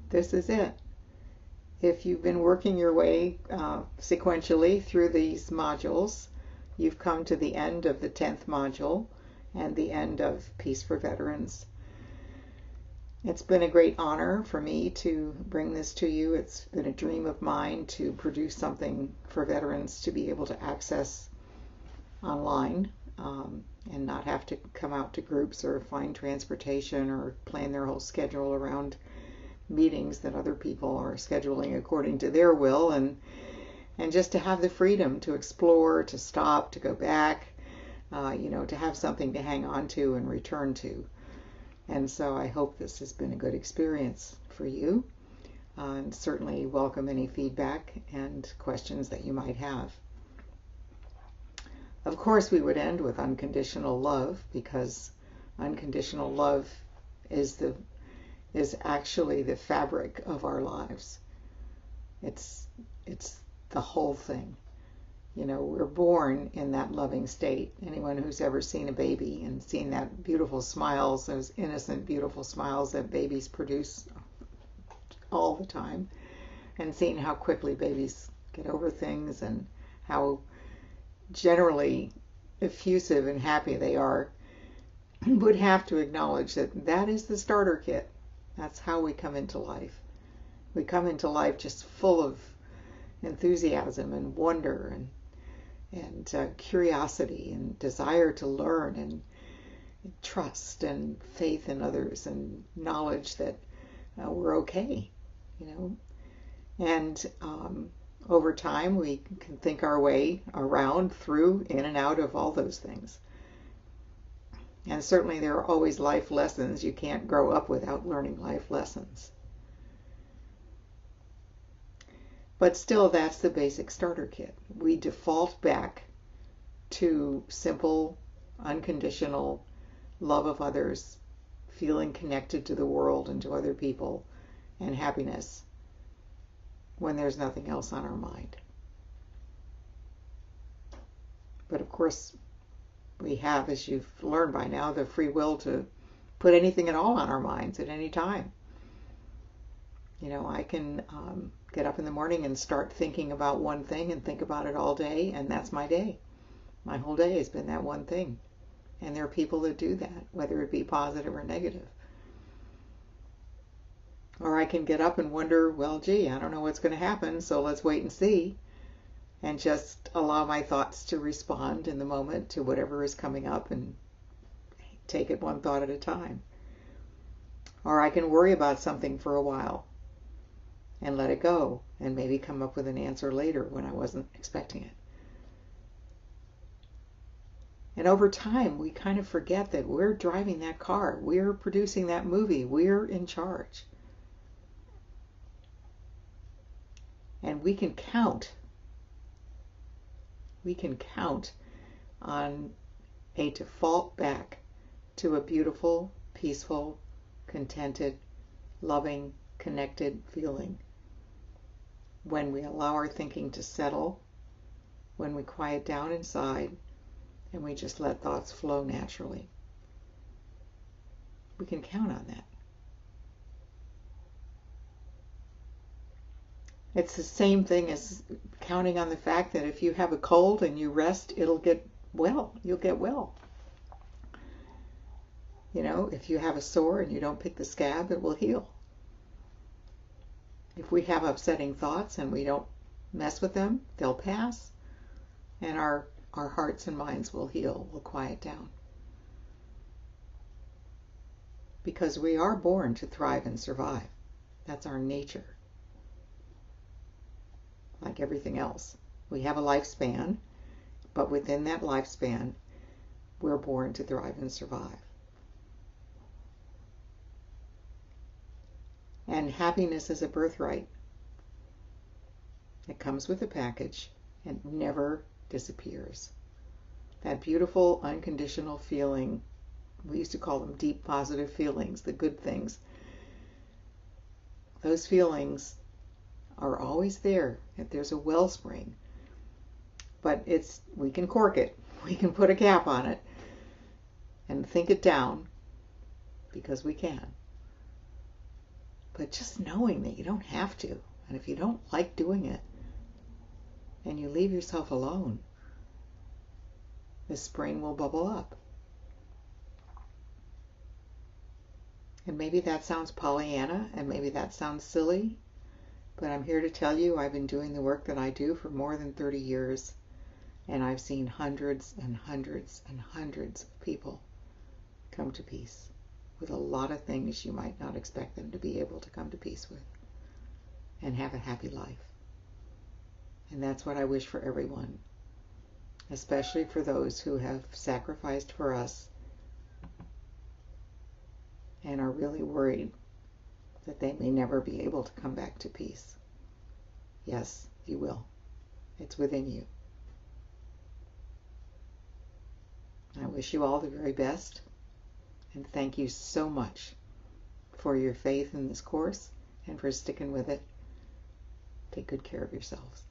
this is it. If you've been working your way sequentially through these modules, you've come to the end of the 10th module and the end of Peace for Veterans. It's been a great honor for me to bring this to you. It's been a dream of mine to produce something for veterans to be able to access online and not have to come out to groups or find transportation or plan their whole schedule around meetings that other people are scheduling according to their will, and just to have the freedom to explore, to stop, to go back, to have something to hang on to and return to. And so I hope this has been a good experience for you, and certainly welcome any feedback and questions that you might have. Of course, we would end with unconditional love, because unconditional love is actually the fabric of our lives. It's the whole thing. We're born in that loving state. Anyone who's ever seen a baby and seen that beautiful smiles, those innocent, beautiful smiles that babies produce all the time, and seen how quickly babies get over things and how generally effusive and happy they are, would have to acknowledge that that is the starter kit. That's how we come into life. We come into life just full of enthusiasm and wonder and curiosity and desire to learn and trust and faith in others and knowledge that we're okay, And over time, we can think our way around, through, in and out of all those things. And certainly there are always life lessons. You can't grow up without learning life lessons. But still, that's the basic starter kit. We default back to simple, unconditional love of others, feeling connected to the world and to other people, and happiness when there's nothing else on our mind. But of course, we have, as you've learned by now, the free will to put anything at all on our minds at any time. I can get up in the morning and start thinking about one thing and think about it all day, and that's my day. My whole day has been that one thing. And there are people that do that, whether it be positive or negative. Or I can get up and wonder, well, gee, I don't know what's going to happen, so let's wait and see. And just allow my thoughts to respond in the moment to whatever is coming up and take it one thought at a time. Or I can worry about something for a while and let it go and maybe come up with an answer later when I wasn't expecting it. And over time, we kind of forget that we're driving that car. We're producing that movie. We're in charge. And we can count on a default back to a beautiful, peaceful, contented, loving, connected feeling when we allow our thinking to settle, when we quiet down inside, and we just let thoughts flow naturally. We can count on that. It's the same thing as counting on the fact that if you have a cold and you rest, it'll get well. You'll get well. If you have a sore and you don't pick the scab, it will heal. If we have upsetting thoughts and we don't mess with them, they'll pass, and our hearts and minds will heal, will quiet down. Because we are born to thrive and survive. That's our nature. Like everything else. We have a lifespan, but within that lifespan, we're born to thrive and survive. And happiness is a birthright. It comes with a package and never disappears. That beautiful, unconditional feeling, we used to call them deep positive feelings, the good things. Those feelings are always there. If there's a wellspring, but we can cork it. We can put a cap on it and think it down, because we can. But just knowing that you don't have to, and if you don't like doing it, and you leave yourself alone, the spring will bubble up. And maybe that sounds Pollyanna, and maybe that sounds silly, but I'm here to tell you I've been doing the work that I do for more than 30 years, and I've seen hundreds and hundreds and hundreds of people come to peace with a lot of things you might not expect them to be able to come to peace with, and have a happy life. And that's what I wish for everyone, especially for those who have sacrificed for us and are really worried that they may never be able to come back to peace. Yes, you will. It's within you. I wish you all the very best, and thank you so much for your faith in this course and for sticking with it. Take good care of yourselves.